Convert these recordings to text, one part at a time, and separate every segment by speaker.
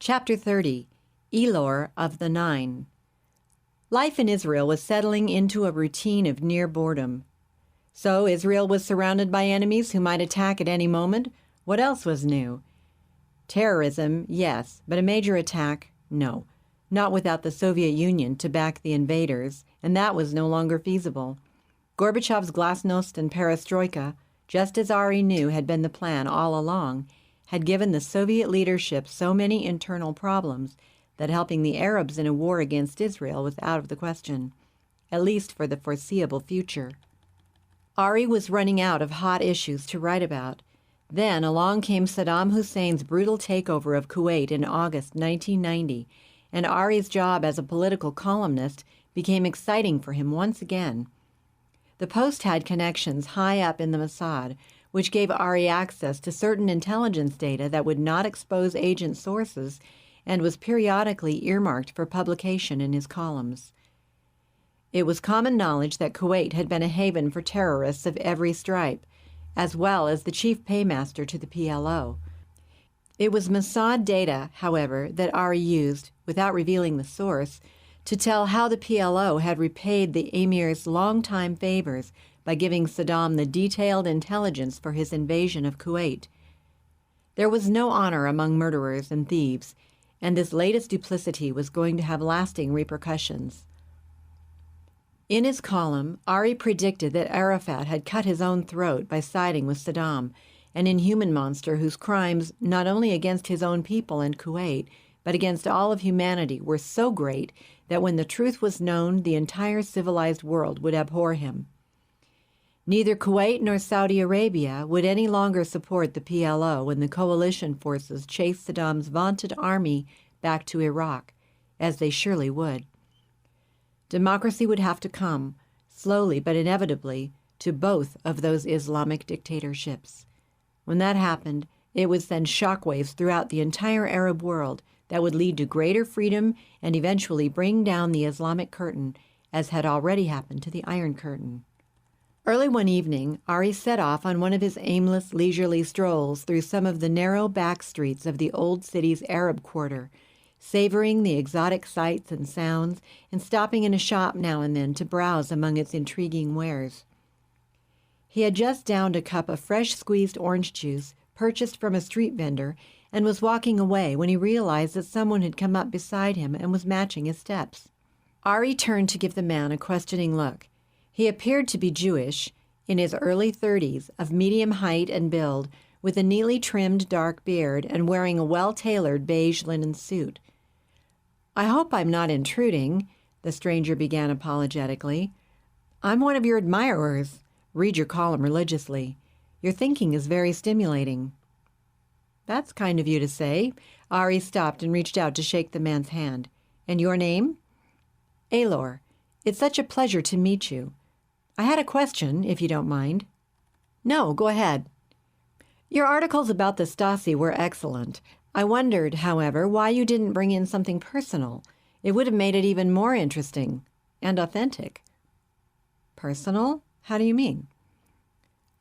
Speaker 1: Chapter 30, Elor of the Nine. Life in Israel was settling into a routine of near boredom. So Israel was surrounded by enemies who might attack at any moment. What else was new? Terrorism, yes, but a major attack, no. Not without the Soviet Union to back the invaders, and that was no longer feasible. Gorbachev's glasnost and perestroika, just as Ari knew had been the plan all along, had given the Soviet leadership so many internal problems that helping the Arabs in a war against Israel was out of the question, at least for the foreseeable future. Ari was running out of hot issues to write about. Then along came Saddam Hussein's brutal takeover of Kuwait in August 1990, and Ari's job as a political columnist became exciting for him once again. The Post had connections high up in the Mossad, which gave Ari access to certain intelligence data that would not expose agent sources and was periodically earmarked for publication in his columns. It was common knowledge that Kuwait had been a haven for terrorists of every stripe, as well as the chief paymaster to the PLO. It was Mossad data, however, that Ari used, without revealing the source, to tell how the PLO had repaid the emir's longtime favors by giving Saddam the detailed intelligence for his invasion of Kuwait. There was no honor among murderers and thieves, and this latest duplicity was going to have lasting repercussions. In his column, Ari predicted that Arafat had cut his own throat by siding with Saddam, an inhuman monster whose crimes, not only against his own people and Kuwait, but against all of humanity, were so great that when the truth was known, the entire civilized world would abhor him. Neither Kuwait nor Saudi Arabia would any longer support the PLO when the coalition forces chased Saddam's vaunted army back to Iraq, as they surely would. Democracy would have to come, slowly but inevitably, to both of those Islamic dictatorships. When that happened, it would send shockwaves throughout the entire Arab world that would lead to greater freedom and eventually bring down the Islamic curtain, as had already happened to the Iron Curtain. Early one evening, Ari set off on one of his aimless, leisurely strolls through some of the narrow back streets of the old city's Arab quarter, savoring the exotic sights and sounds and stopping in a shop now and then to browse among its intriguing wares. He had just downed a cup of fresh squeezed orange juice purchased from a street vendor and was walking away when he realized that someone had come up beside him and was matching his steps. Ari turned to give the man a questioning look. He appeared to be Jewish, in his early 30s, of medium height and build, with a neatly trimmed dark beard and wearing a well-tailored beige linen suit. "I hope I'm not intruding," the stranger began apologetically. "I'm one of your admirers. Read your column religiously. Your thinking is very stimulating." "That's kind of you to say." Ari stopped and reached out to shake the man's hand. "And your name?" "Elor. It's such a pleasure to meet you. I had a question, if you don't mind." "No, go ahead." "Your articles about the Stasi were excellent. I wondered, however, why you didn't bring in something personal. It would have made it even more interesting and authentic." "Personal? How do you mean?"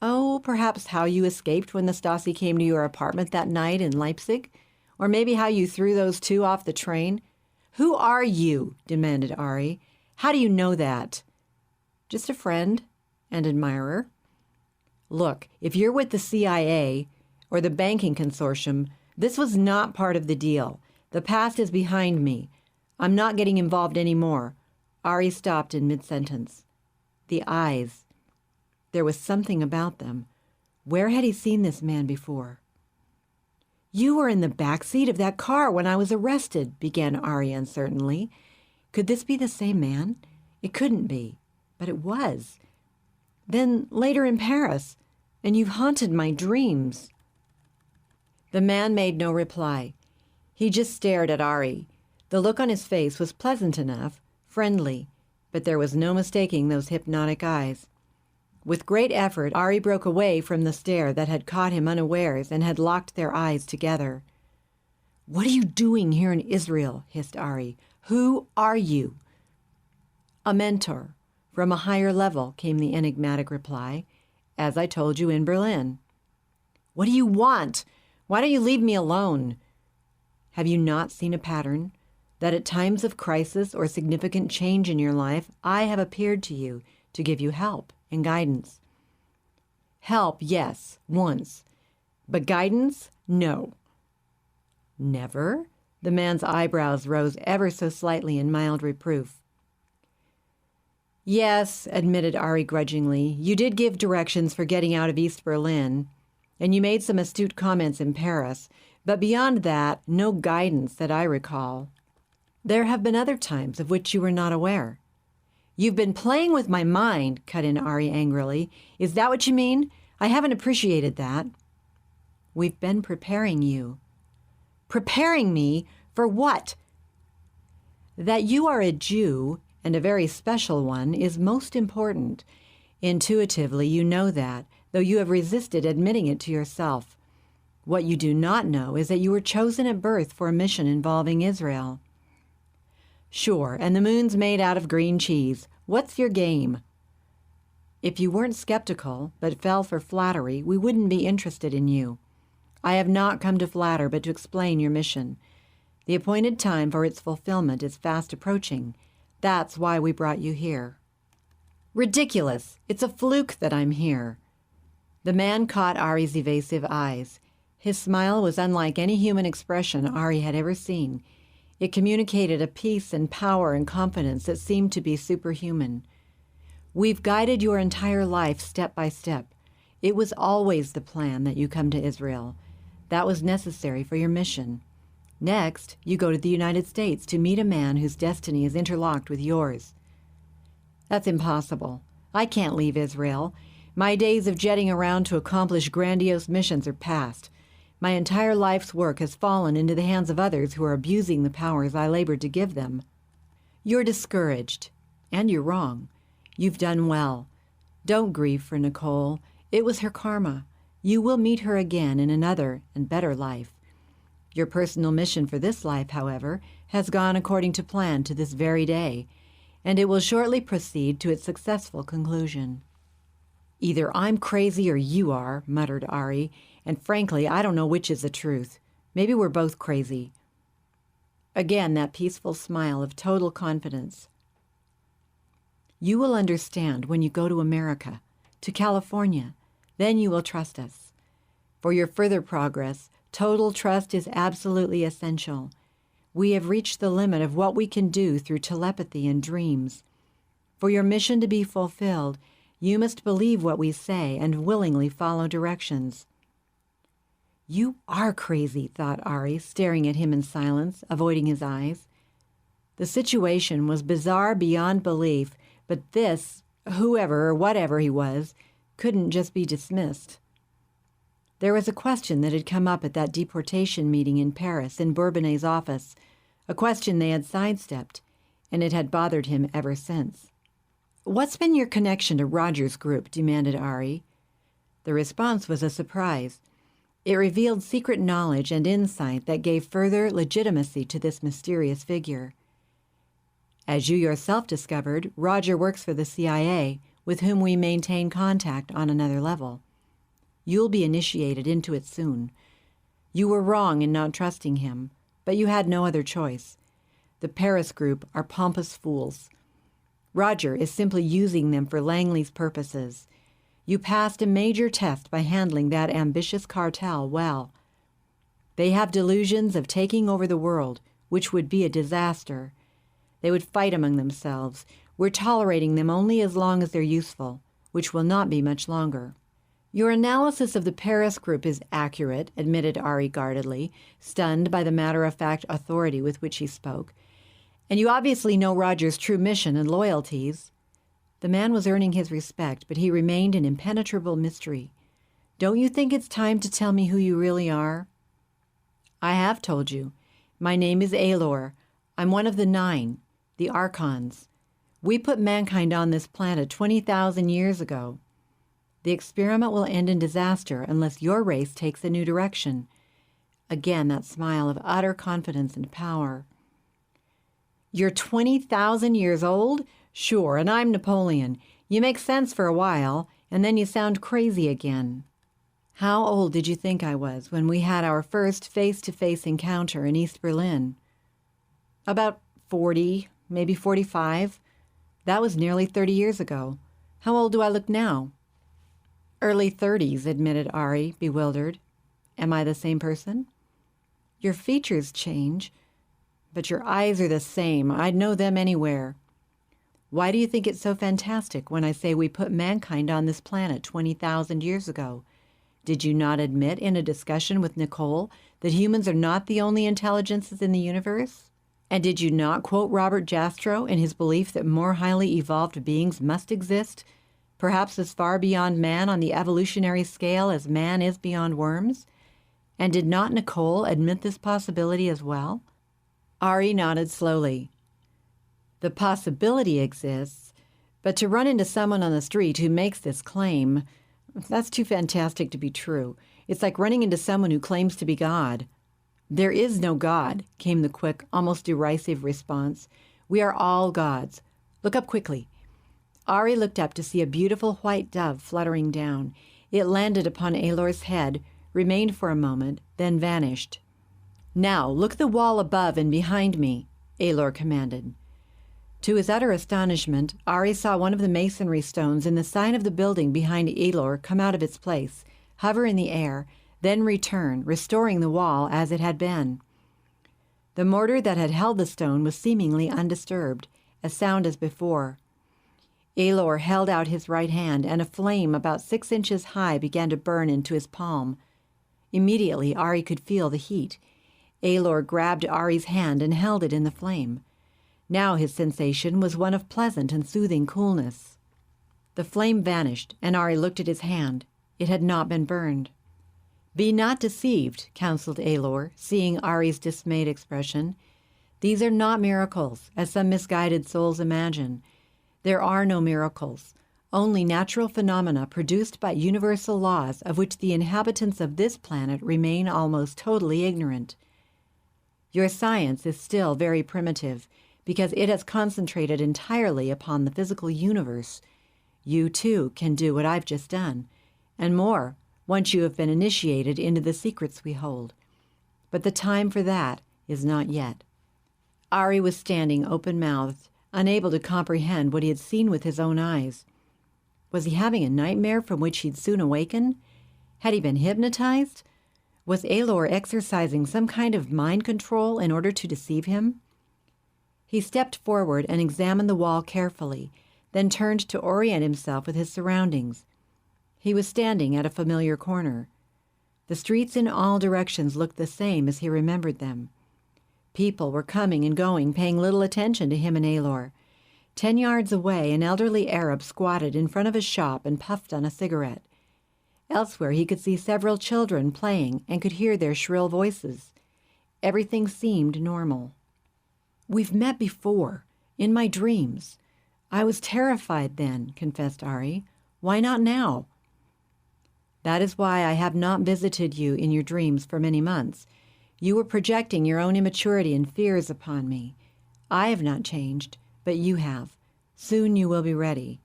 Speaker 1: "Oh, perhaps how you escaped when the Stasi came to your apartment that night in Leipzig? Or maybe how you threw those two off the train?" "Who are you?" demanded Ari. "How do you know that?" "Just a friend and admirer." "Look, if you're with the CIA or the banking consortium, this was not part of the deal. The past is behind me. I'm not getting involved anymore." Ari stopped in mid-sentence. The eyes. There was something about them. Where had he seen this man before? "You were in the back seat of that car when I was arrested," began Ari uncertainly. Could this be the same man? It couldn't be, but it was. "Then later in Paris, and you've haunted my dreams." The man made no reply. He just stared at Ari. The look on his face was pleasant enough, friendly, but there was no mistaking those hypnotic eyes. With great effort, Ari broke away from the stare that had caught him unawares and had locked their eyes together. "What are you doing here in Israel?" hissed Ari. "Who are you?" "A mentor. From a higher level," came the enigmatic reply. "As I told you in Berlin." "What do you want? Why don't you leave me alone?" Have you not seen a pattern? That at times of crisis or significant change in your life, I have appeared to you to give you help and guidance. Help, yes, once. But guidance, no. Never? The man's eyebrows rose ever so slightly in mild reproof. Yes, admitted Ari grudgingly, you did give directions for getting out of East Berlin, and you made some astute comments in Paris, but beyond that, no guidance that I recall. There have been other times of which you were not aware. You've been playing with my mind, cut in Ari angrily. Is that what you mean? I haven't appreciated that. We've been preparing you. Preparing me for what? That you are a Jew, and a very special one, is most important. Intuitively, you know that, though you have resisted admitting it to yourself. What you do not know is that you were chosen at birth for a mission involving Israel. Sure, and the moon's made out of green cheese. What's your game? If you weren't skeptical, but fell for flattery, we wouldn't be interested in you. I have not come to flatter, but to explain your mission. The appointed time for its fulfillment is fast approaching. That's why we brought you here. Ridiculous! It's a fluke that I'm here. The man caught Ari's evasive eyes. His smile was unlike any human expression Ari had ever seen. It communicated a peace and power and confidence that seemed to be superhuman. We've guided your entire life step by step. It was always the plan that you come to Israel. That was necessary for your mission. Next, you go to the United States to meet a man whose destiny is interlocked with yours. That's impossible. I can't leave Israel. My days of jetting around to accomplish grandiose missions are past. My entire life's work has fallen into the hands of others who are abusing the powers I labored to give them. You're discouraged, and you're wrong. You've done well. Don't grieve for Nicole. It was her karma. You will meet her again in another and better life. Your personal mission for this life, however, has gone according to plan to this very day, and it will shortly proceed to its successful conclusion. Either I'm crazy or you are, muttered Ari, and frankly, I don't know which is the truth. Maybe we're both crazy. Again, that peaceful smile of total confidence. You will understand when you go to America, to California. Then you will trust us. For your further progress, total trust is absolutely essential. We have reached the limit of what we can do through telepathy and dreams. For your mission to be fulfilled, you must believe what we say and willingly follow directions. You are crazy, thought Ari, staring at him in silence, avoiding his eyes. The situation was bizarre beyond belief, but this, whoever or whatever he was, couldn't just be dismissed. There was a question that had come up at that deportation meeting in Paris in Bourbonnet's office, a question they had sidestepped, and it had bothered him ever since. What's been your connection to Roger's group? Demanded Ari. The response was a surprise. It revealed secret knowledge and insight that gave further legitimacy to this mysterious figure. As you yourself discovered, Roger works for the CIA, with whom we maintain contact on another level. You'll be initiated into it soon. You were wrong in not trusting him, but you had no other choice. The Paris group are pompous fools. Roger is simply using them for Langley's purposes. You passed a major test by handling that ambitious cartel well. They have delusions of taking over the world, which would be a disaster. They would fight among themselves. We're tolerating them only as long as they're useful, which will not be much longer. Your analysis of the Paris group is accurate, admitted Ari guardedly, stunned by the matter-of-fact authority with which he spoke. And you obviously know Roger's true mission and loyalties. The man was earning his respect, but he remained an impenetrable mystery. Don't you think it's time to tell me who you really are? I have told you. My name is Elor. I'm one of the 9, the Archons. We put mankind on this planet 20,000 years ago. The experiment will end in disaster unless your race takes a new direction. Again, that smile of utter confidence and power. You're 20,000 years old? Sure, and I'm Napoleon. You make sense for a while, and then you sound crazy again. How old did you think I was when we had our first face-to-face encounter in East Berlin? About 40, maybe 45. That was nearly 30 years ago. How old do I look now? Early 30s, admitted Ari, bewildered. Am I the same person? Your features change, but your eyes are the same. I'd know them anywhere. Why do you think it's so fantastic when I say we put mankind on this planet 20,000 years ago? Did you not admit in a discussion with Nicole that humans are not the only intelligences in the universe? And did you not quote Robert Jastrow in his belief that more highly evolved beings must exist, perhaps as far beyond man on the evolutionary scale as man is beyond worms? And did not Nicole admit this possibility as well? Ari nodded slowly. The possibility exists, but to run into someone on the street who makes this claim, that's too fantastic to be true. It's like running into someone who claims to be God. There is no God, came the quick, almost derisive response. We are all gods. Look up quickly. Ari looked up to see a beautiful white dove fluttering down. It landed upon Elor's head, remained for a moment, then vanished. Now, look at the wall above and behind me, Elor commanded. To his utter astonishment, Ari saw one of the masonry stones in the sign of the building behind Elor come out of its place, hover in the air, then return, restoring the wall as it had been. The mortar that had held the stone was seemingly undisturbed, as sound as before. Elor held out his right hand, and a flame about 6 inches high began to burn into his palm. Immediately, Ari could feel the heat. Elor grabbed Ari's hand and held it in the flame. Now his sensation was one of pleasant and soothing coolness. The flame vanished, and Ari looked at his hand. It had not been burned. Be not deceived, counseled Elor, seeing Ari's dismayed expression. These are not miracles, as some misguided souls imagine. There are no miracles, only natural phenomena produced by universal laws of which the inhabitants of this planet remain almost totally ignorant. Your science is still very primitive, because it has concentrated entirely upon the physical universe. You, too, can do what I've just done, and more, once you have been initiated into the secrets we hold. But the time for that is not yet. Ari was standing open-mouthed, unable to comprehend what he had seen with his own eyes. Was he having a nightmare from which he'd soon awaken? Had he been hypnotized? Was Elor exercising some kind of mind control in order to deceive him? He stepped forward and examined the wall carefully, then turned to orient himself with his surroundings. He was standing at a familiar corner. The streets in all directions looked the same as he remembered them. People were coming and going, paying little attention to him and Elor. 10 yards away, an elderly Arab squatted in front of a shop and puffed on a cigarette. Elsewhere, he could see several children playing and could hear their shrill voices. Everything seemed normal. We've met before, in my dreams. I was terrified then, confessed Ari. Why not now? That is why I have not visited you in your dreams for many months. You were projecting your own immaturity and fears upon me. I have not changed, but you have. Soon you will be ready.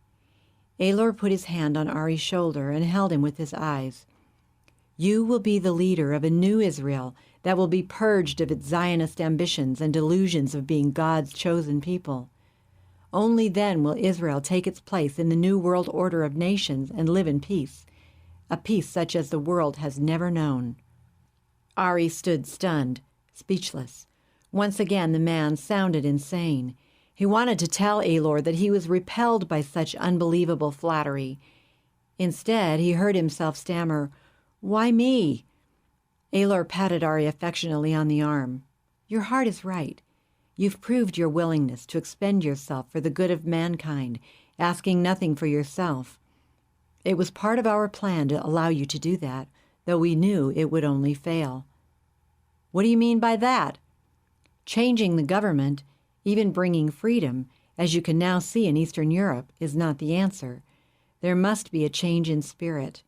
Speaker 1: Elor put his hand on Ari's shoulder and held him with his eyes. You will be the leader of a new Israel that will be purged of its Zionist ambitions and delusions of being God's chosen people. Only then will Israel take its place in the new world order of nations and live in peace, a peace such as the world has never known. Ari stood stunned, speechless. Once again the man sounded insane. He wanted to tell Elor that he was repelled by such unbelievable flattery. Instead, he heard himself stammer, "Why me?" Elor patted Ari affectionately on the arm. Your heart is right. You've proved your willingness to expend yourself for the good of mankind, asking nothing for yourself. It was part of our plan to allow you to do that, though we knew it would only fail. What do you mean by that? Changing the government, even bringing freedom, as you can now see in Eastern Europe, is not the answer. There must be a change in spirit.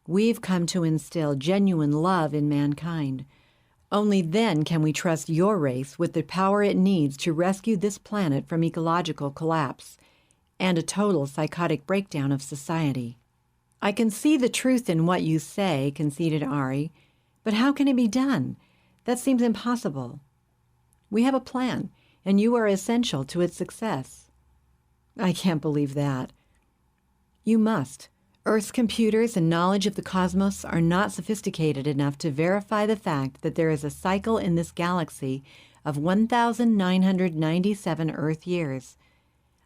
Speaker 1: We've come to instill genuine love in mankind. Only then can we trust your race with the power it needs to rescue this planet from ecological collapse and a total psychotic breakdown of society. I can see the truth in what you say, conceded Ari, but how can it be done? That seems impossible. We have a plan, and you are essential to its success. I can't believe that. You must. Earth's computers and knowledge of the cosmos are not sophisticated enough to verify the fact that there is a cycle in this galaxy of 1,997 Earth years.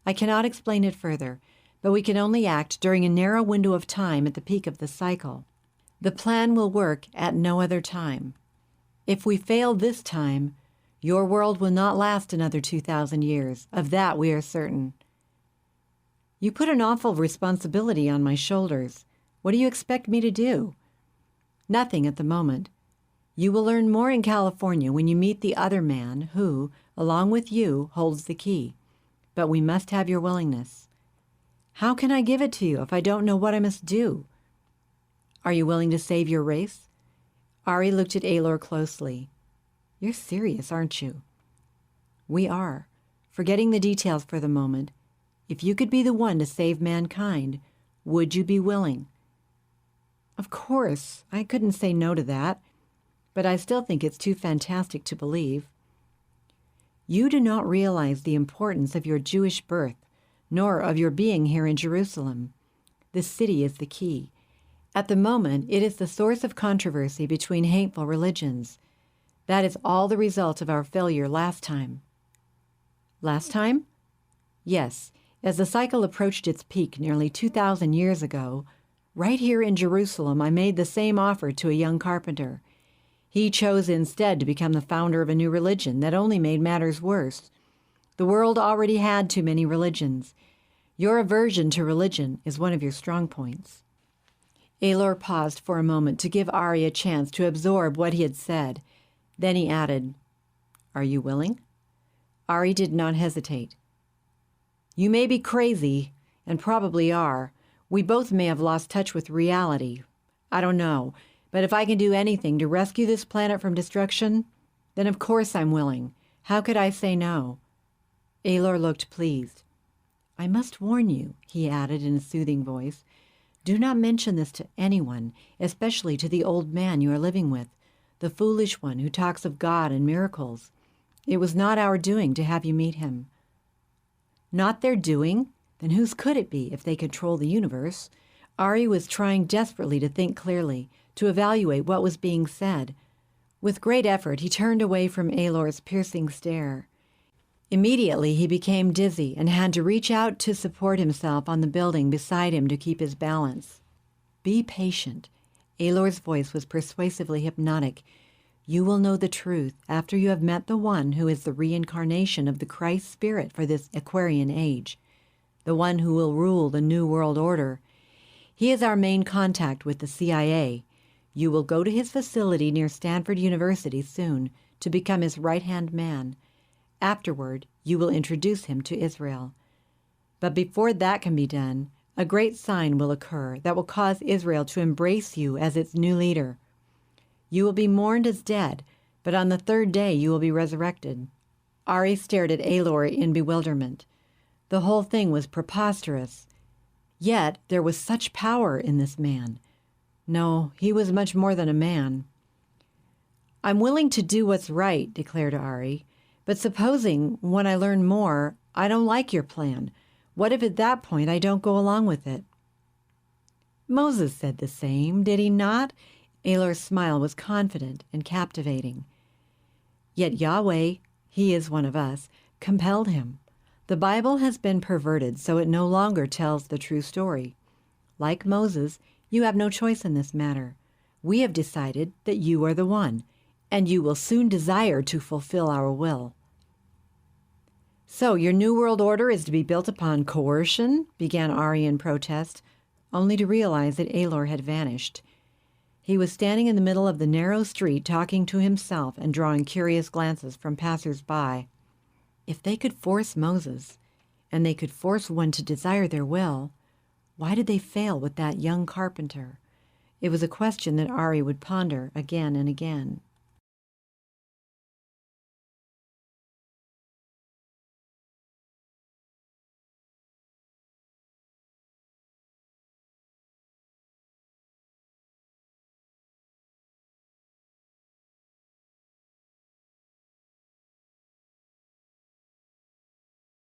Speaker 1: I cannot explain it further, but we can only act during a narrow window of time at the peak of the cycle. The plan will work at no other time. If we fail this time, your world will not last another 2,000 years. Of that we are certain. You put an awful responsibility on my shoulders. What do you expect me to do? Nothing at the moment. You will learn more in California when you meet the other man who, along with you, holds the key. But we must have your willingness. How can I give it to you if I don't know what I must do? Are you willing to save your race? Ari looked at Elor closely. You're serious, aren't you? We are. Forgetting the details for the moment, if you could be the one to save mankind, would you be willing? Of course, I couldn't say no to that, but I still think it's too fantastic to believe. You do not realize the importance of your Jewish birth, nor of your being here in Jerusalem. This city is the key. At the moment, it is the source of controversy between hateful religions. That is all the result of our failure last time. Last time? Yes. As the cycle approached its peak nearly 2,000 years ago, right here in Jerusalem, I made the same offer to a young carpenter. He chose instead to become the founder of a new religion that only made matters worse. The world already had too many religions. Your aversion to religion is one of your strong points. Elor paused for a moment to give Ari a chance to absorb what he had said. Then he added, Are you willing? Ari did not hesitate. You may be crazy, and probably are. We both may have lost touch with reality. I don't know, but if I can do anything to rescue this planet from destruction, then of course I'm willing. How could I say no? Elor looked pleased. I must warn you, he added in a soothing voice, do not mention this to anyone, especially to the old man you are living with, the foolish one who talks of God and miracles. It was not our doing to have you meet him. Not their doing? Then whose could it be if they control the universe? Ari was trying desperately to think clearly, to evaluate what was being said. With great effort, he turned away from Elor's piercing stare. Immediately, he became dizzy and had to reach out to support himself on the building beside him to keep his balance. Be patient. Elor's voice was persuasively hypnotic. You will know the truth after you have met the one who is the reincarnation of the Christ spirit for this Aquarian age, the one who will rule the New World Order. He is our main contact with the CIA. You will go to his facility near Stanford University soon to become his right-hand man. Afterward, you will introduce him to Israel. But before that can be done, a great sign will occur that will cause Israel to embrace you as its new leader. You will be mourned as dead, but on the third day you will be resurrected. Ari stared at Elor in bewilderment. The whole thing was preposterous. Yet there was such power in this man. No, he was much more than a man. I'm willing to do what's right, declared Ari. But supposing, when I learn more, I don't like your plan. What if at that point I don't go along with it? Moses said the same, did he not? Elor's smile was confident and captivating. Yet Yahweh, he is one of us, compelled him. The Bible has been perverted so it no longer tells the true story. Like Moses, you have no choice in this matter. We have decided that you are the one, and you will soon desire to fulfill our will. So your New World Order is to be built upon coercion? Began Ari in protest, only to realize that Elor had vanished. He was standing in the middle of the narrow street talking to himself and drawing curious glances from passers-by. If they could force Moses, and they could force one to desire their will, why did they fail with that young carpenter? It was a question that Ari would ponder again and again.